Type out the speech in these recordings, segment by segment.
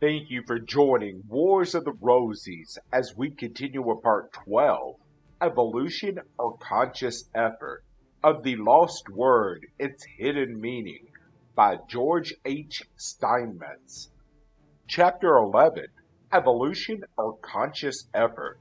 Thank you for joining Wars of the Rosies as we continue with part 12, Evolution or Conscious Effort, of The Lost Word, Its Hidden Meaning, by George H. Steinmetz. Chapter 11, Evolution or Conscious Effort.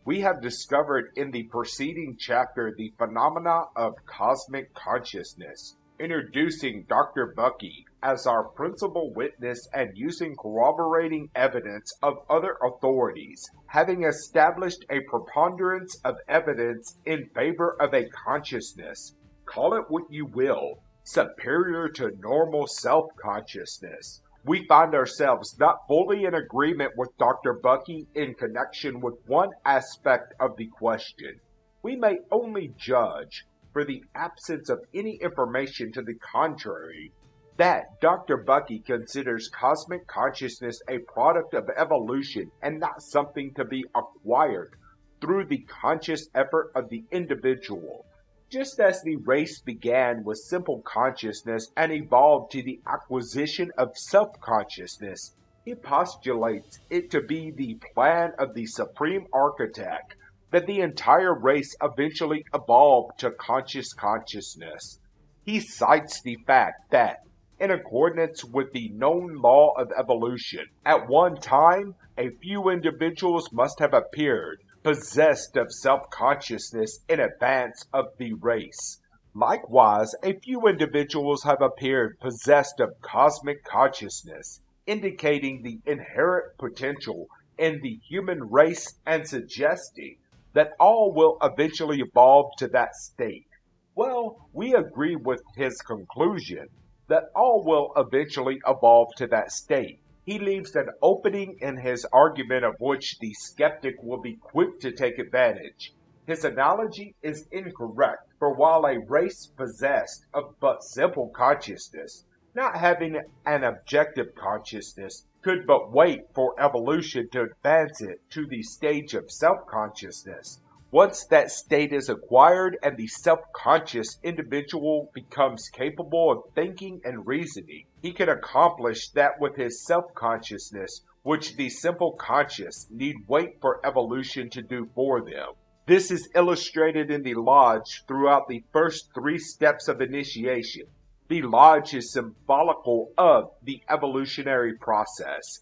We have discovered in the preceding chapter the phenomena of cosmic consciousness, introducing Dr. Bucky as our principal witness and using corroborating evidence of other authorities, having established a preponderance of evidence in favor of a consciousness, call it what you will, superior to normal self-consciousness. We find ourselves not fully in agreement with Dr. Bucky in connection with one aspect of the question. We may only judge, for the absence of any information to the contrary, that Dr. Bucky considers cosmic consciousness a product of evolution and not something to be acquired through the conscious effort of the individual. Just as the race began with simple consciousness and evolved to the acquisition of self-consciousness, he postulates it to be the plan of the Supreme Architect that the entire race eventually evolved to conscious consciousness. He cites the fact that, in accordance with the known law of evolution, at one time a few individuals must have appeared possessed of self-consciousness in advance of the race. Likewise, a few individuals have appeared possessed of cosmic consciousness, indicating the inherent potential in the human race and suggesting that all will eventually evolve to that state. Well, we agree with his conclusion that all will eventually evolve to that state. He leaves an opening in his argument of which the skeptic will be quick to take advantage. His analogy is incorrect, for while a race possessed of but simple consciousness, not having an objective consciousness, could but wait for evolution to advance it to the stage of self-consciousness. Once that state is acquired and the self-conscious individual becomes capable of thinking and reasoning, he can accomplish that with his self-consciousness, which the simple conscious need wait for evolution to do for them. This is illustrated in the lodge throughout the first 3 steps of initiation. The lodge is symbolical of the evolutionary process.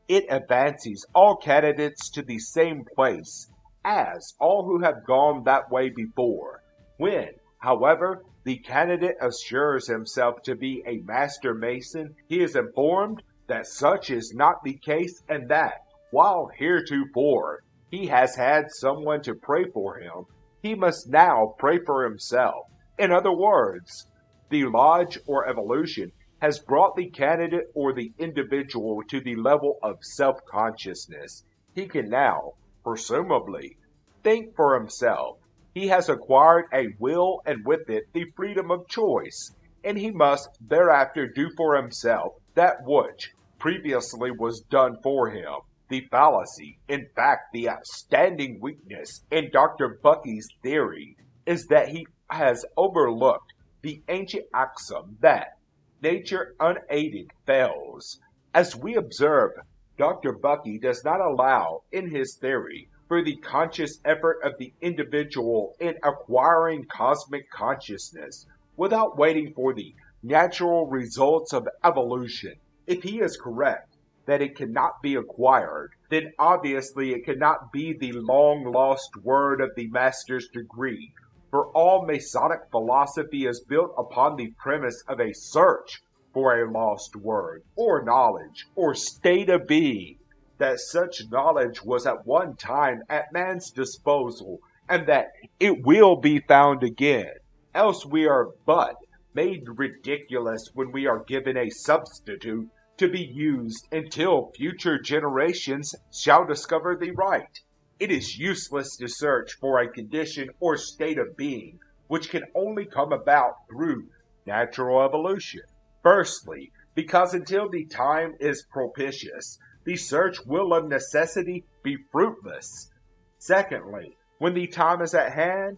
It advances all candidates to the same place as all who have gone that way before. When, however, the candidate assures himself to be a master mason, he is informed that such is not the case and that, while heretofore he has had someone to pray for him, he must now pray for himself. In other words, the lodge or evolution has brought the candidate or the individual to the level of self-consciousness. He can now, presumably, think for himself. He has acquired a will and with it the freedom of choice, and he must thereafter do for himself that which previously was done for him. The fallacy, in fact the outstanding weakness in Dr. Bucky's theory, is that he has overlooked the ancient axiom that nature unaided fails. As we observe, Dr. Bucky does not allow, in his theory, for the conscious effort of the individual in acquiring cosmic consciousness without waiting for the natural results of evolution. If he is correct that it cannot be acquired, then obviously it cannot be the long-lost word of the master's degree, for all Masonic philosophy is built upon the premise of a search for a lost word, or knowledge, or state of being, that such knowledge was at one time at man's disposal, and that it will be found again. Else we are but made ridiculous when we are given a substitute to be used until future generations shall discover the right. It is useless to search for a condition or state of being which can only come about through natural evolution. Firstly, because until the time is propitious, the search will of necessity be fruitless. Secondly, when the time is at hand,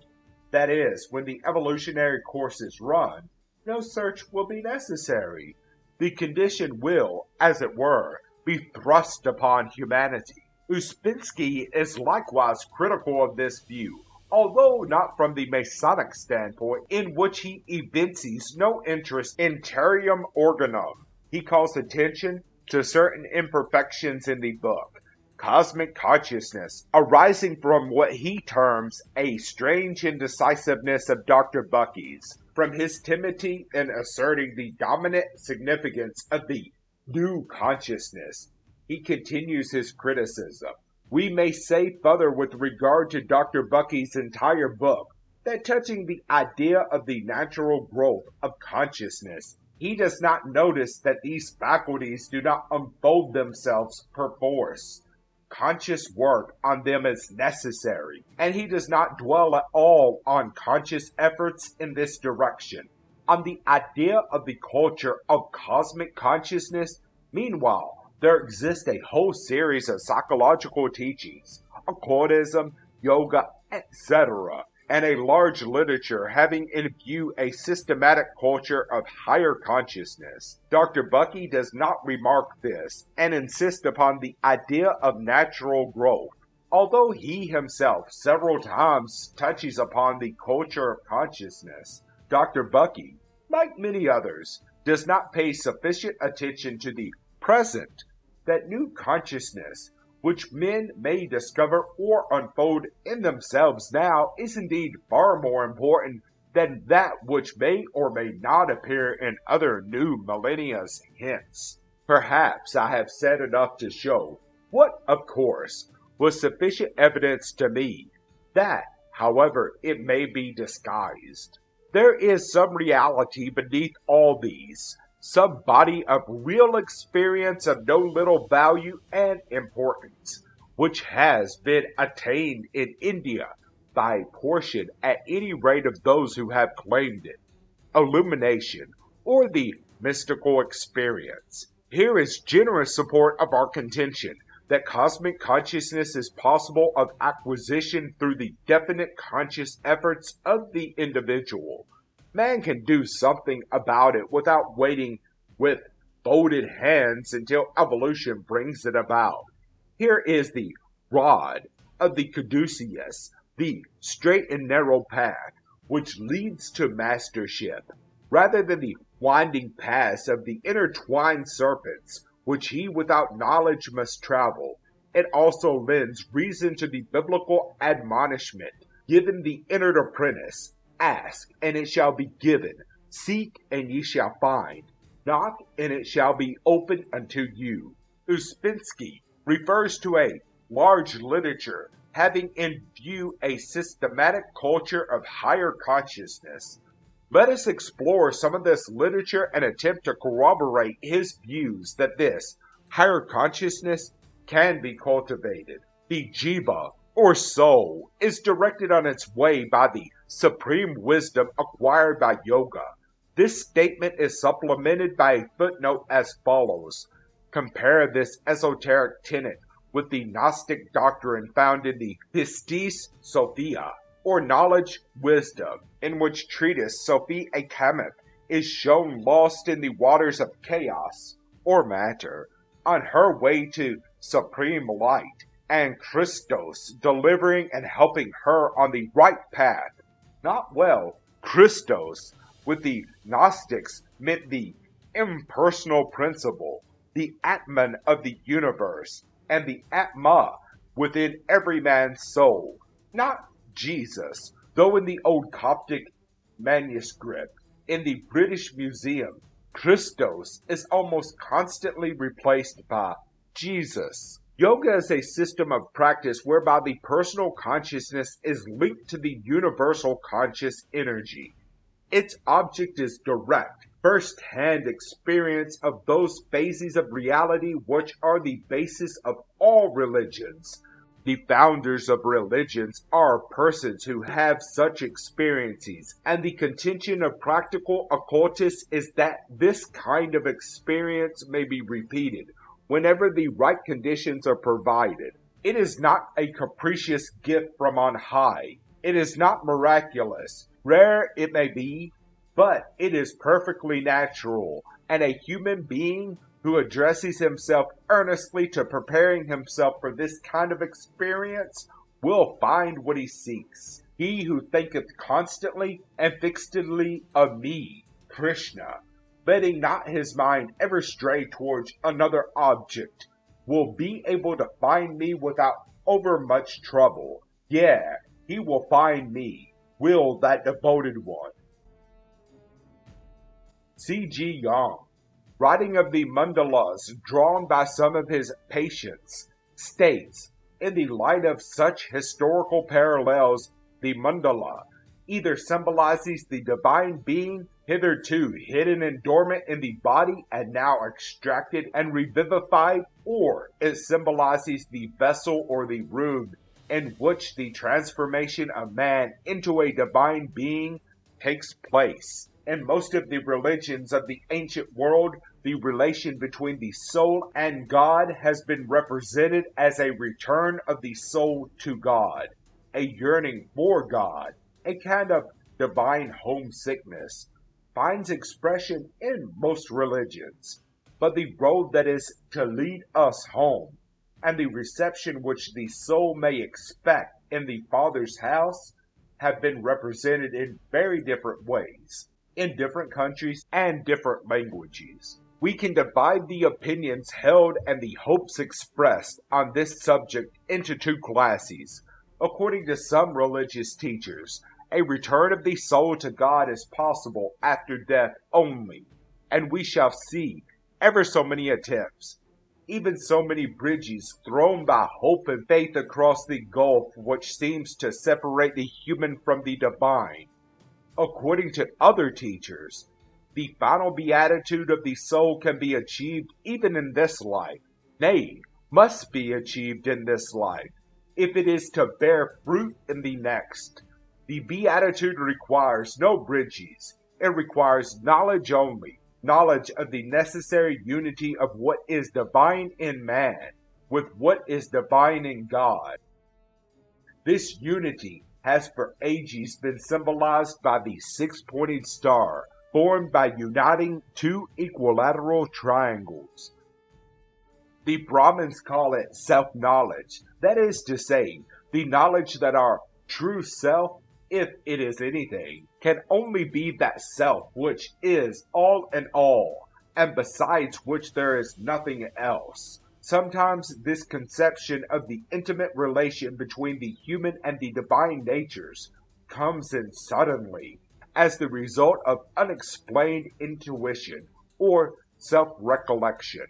that is, when the evolutionary course is run, no search will be necessary. The condition will, as it were, be thrust upon humanity. Ouspensky is likewise critical of this view, although not from the Masonic standpoint, in which he evinces no interest in tertium organum. He calls attention to certain imperfections in the book. Cosmic consciousness, arising from what he terms a strange indecisiveness of Dr. Bucky's, from his timidity in asserting the dominant significance of the new consciousness. He continues his criticism. We may say further with regard to Dr. Bucky's entire book that touching the idea of the natural growth of consciousness, he does not notice that these faculties do not unfold themselves perforce. Conscious work on them is necessary, and he does not dwell at all on conscious efforts in this direction. On the idea of the culture of cosmic consciousness, meanwhile, there exists a whole series of psychological teachings, occultism, yoga, etc., and a large literature having in view a systematic culture of higher consciousness. Dr. Bucky does not remark this and insist upon the idea of natural growth, although he himself several times touches upon the culture of consciousness. Dr. Bucky, like many others, does not pay sufficient attention to the present, that new consciousness, which men may discover or unfold in themselves now, is indeed far more important than that which may or may not appear in other new millennia hence. Perhaps I have said enough to show, what, of course, was sufficient evidence to me, that, however it may be disguised, there is some reality beneath all these, some body of real experience of no little value and importance, which has been attained in India by a portion at any rate of those who have claimed it. Illumination, or the mystical experience. Here is generous support of our contention that cosmic consciousness is possible of acquisition through the definite conscious efforts of the individual. Man can do something about it without waiting with folded hands until evolution brings it about. Here is the rod of the caduceus, the straight and narrow path which leads to mastership, rather than the winding paths of the intertwined serpents which he without knowledge must travel. It also lends reason to the biblical admonishment given the entered apprentice. Ask, and it shall be given. Seek, and ye shall find. Knock, and it shall be opened unto you. Ouspensky refers to a large literature having in view a systematic culture of higher consciousness. Let us explore some of this literature and attempt to corroborate his views that this higher consciousness can be cultivated. The jiva, or soul, is directed on its way by the supreme wisdom acquired by yoga. This statement is supplemented by a footnote as follows. Compare this esoteric tenet with the Gnostic doctrine found in the Pistis Sophia, or knowledge wisdom, in which treatise Sophie Akameth is shown lost in the waters of chaos, or matter, on her way to supreme light, and Christos delivering and helping her on the right path. Not well, Christos, with the Gnostics, meant the impersonal principle, the Atman of the universe, and the Atma within every man's soul, not Jesus, though in the old Coptic manuscript in the British Museum, Christos is almost constantly replaced by Jesus. Yoga is a system of practice whereby the personal consciousness is linked to the universal conscious energy. Its object is direct, first-hand experience of those phases of reality which are the basis of all religions. The founders of religions are persons who have such experiences, and the contention of practical occultists is that this kind of experience may be repeated whenever the right conditions are provided. It is not a capricious gift from on high. It is not miraculous. Rare it may be, but it is perfectly natural, and a human being, who addresses himself earnestly to preparing himself for this kind of experience will find what he seeks. He who thinketh constantly and fixedly of me, Krishna, letting not his mind ever stray towards another object, will be able to find me without overmuch trouble. Yea, he will find me, will that devoted one. C.G. Young, writing of the mandalas drawn by some of his patients, states, in the light of such historical parallels, the mandala either symbolizes the divine being hitherto hidden and dormant in the body and now extracted and revivified, or it symbolizes the vessel or the room in which the transformation of man into a divine being takes place. In most of the religions of the ancient world, the relation between the soul and God has been represented as a return of the soul to God, a yearning for God, a kind of divine homesickness, finds expression in most religions. But the road that is to lead us home, and the reception which the soul may expect in the Father's house, have been represented in very different ways, in different countries and different languages. We can divide the opinions held and the hopes expressed on this subject into two classes. According to some religious teachers, a return of the soul to God is possible after death only, and we shall see ever so many attempts, even so many bridges thrown by hope and faith across the gulf which seems to separate the human from the divine. According to other teachers, the final beatitude of the soul can be achieved even in this life, nay, must be achieved in this life, if it is to bear fruit in the next. The beatitude requires no bridges, it requires knowledge only, knowledge of the necessary unity of what is divine in man with what is divine in God. This unity has for ages been symbolized by the six-pointed star, formed by uniting two equilateral triangles. The Brahmins call it self-knowledge, that is to say, the knowledge that our true self, if it is anything, can only be that self which is all in all, and besides which there is nothing else. Sometimes this conception of the intimate relation between the human and the divine natures comes in suddenly, as the result of unexplained intuition or self-recollection.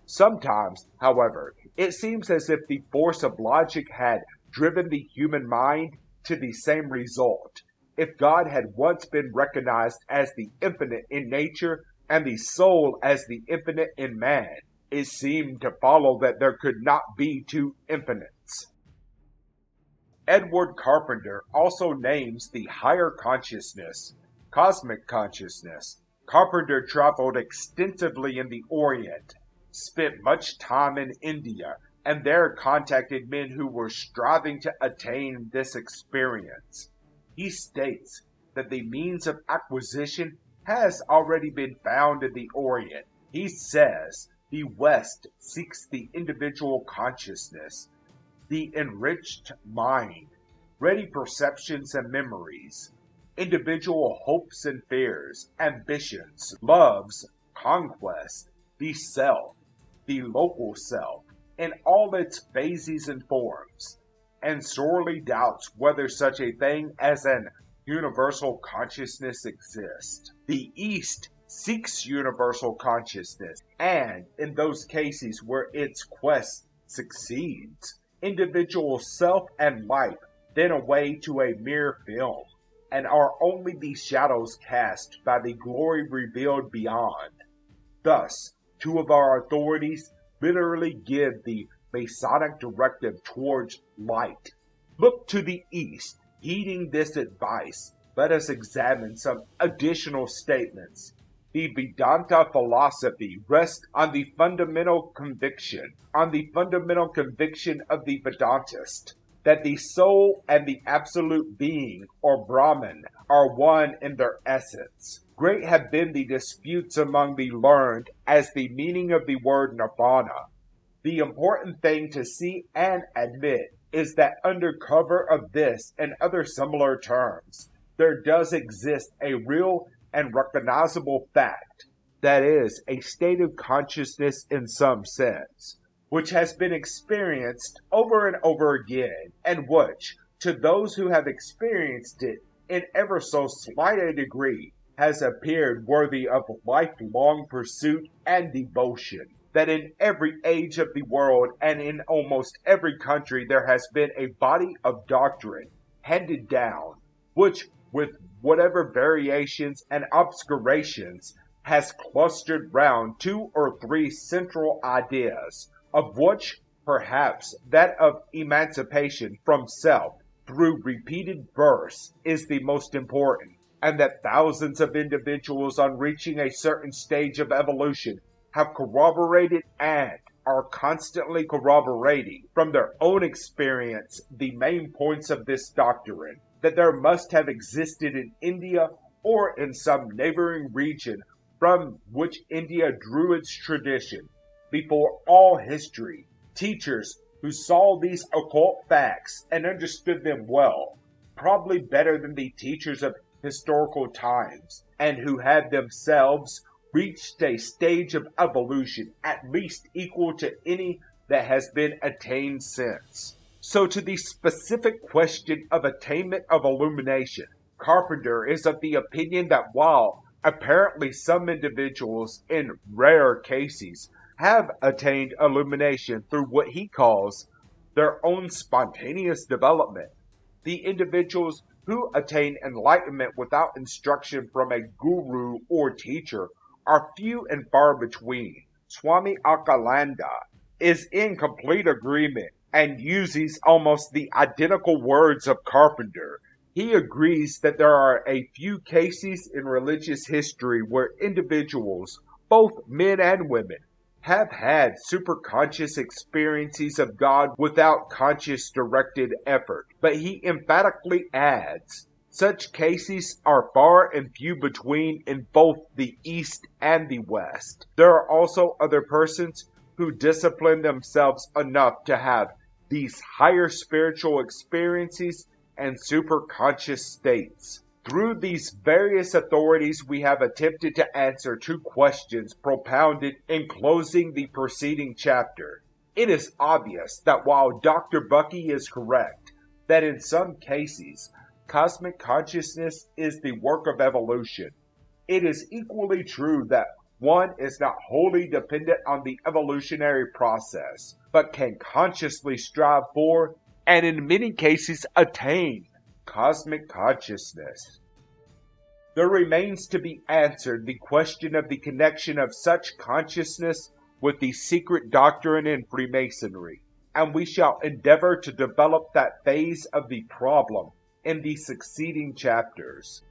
Sometimes, however, it seems as if the force of logic had driven the human mind to the same result. If God had once been recognized as the infinite in nature and the soul as the infinite in man, it seemed to follow that there could not be two infinites. Edward Carpenter also names the higher consciousness, cosmic consciousness. Carpenter traveled extensively in the Orient, spent much time in India, and there contacted men who were striving to attain this experience. He states that the means of acquisition has already been found in the Orient. He says the West seeks the individual consciousness, the enriched mind, ready perceptions and memories, individual hopes and fears, ambitions, loves, conquests, the self, the local self, in all its phases and forms, and sorely doubts whether such a thing as an universal consciousness exists. The East seeks universal consciousness, and in those cases where its quest succeeds, individual self and life thin away to a mere film, and are only the shadows cast by the glory revealed beyond. Thus, two of our authorities literally give the Masonic directive towards light. Look to the East. Heeding this advice, let us examine some additional statements. The Vedanta philosophy rests on the fundamental conviction of the Vedantist, that the soul and the absolute being, or Brahman, are one in their essence. Great have been the disputes among the learned as the meaning of the word nirvana. The important thing to see and admit is that under cover of this and other similar terms, there does exist a real and recognizable fact, that is, a state of consciousness in some sense, which has been experienced over and over again, and which, to those who have experienced it in ever so slight a degree, has appeared worthy of lifelong pursuit and devotion. That in every age of the world and in almost every country there has been a body of doctrine handed down, which, with whatever variations and obscurations, has clustered round two or three central ideas, of which perhaps that of emancipation from self through repeated births is the most important, and that thousands of individuals on reaching a certain stage of evolution have corroborated and are constantly corroborating from their own experience the main points of this doctrine, that there must have existed in India or in some neighboring region from which India drew its tradition, before all history, teachers who saw these occult facts and understood them well, probably better than the teachers of historical times, and who had themselves reached a stage of evolution at least equal to any that has been attained since. So to the specific question of attainment of illumination, Carpenter is of the opinion that while apparently some individuals in rare cases have attained illumination through what he calls their own spontaneous development, the individuals who attain enlightenment without instruction from a guru or teacher are few and far between. Swami Alkalanda is in complete agreement and uses almost the identical words of Carpenter. He agrees that there are a few cases in religious history where individuals, both men and women, have had superconscious experiences of God without conscious directed effort. But he emphatically adds, such cases are far and few between in both the East and the West. There are also other persons who discipline themselves enough to have these higher spiritual experiences and superconscious states. Through these various authorities we have attempted to answer two questions propounded in closing the preceding chapter. It is obvious that while Dr. Bucky is correct, that in some cases cosmic consciousness is the work of evolution, it is equally true that one is not wholly dependent on the evolutionary process, but can consciously strive for, and in many cases attain, cosmic consciousness. There remains to be answered the question of the connection of such consciousness with the secret doctrine in Freemasonry, and we shall endeavor to develop that phase of the problem in the succeeding chapters.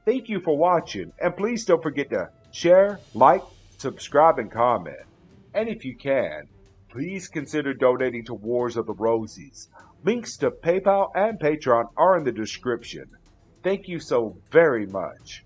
Thank you for watching, and please don't forget to share, like, subscribe, and comment. And if you can, please consider donating to Wars of the Rosies. Links to PayPal and Patreon are in the description. Thank you so very much.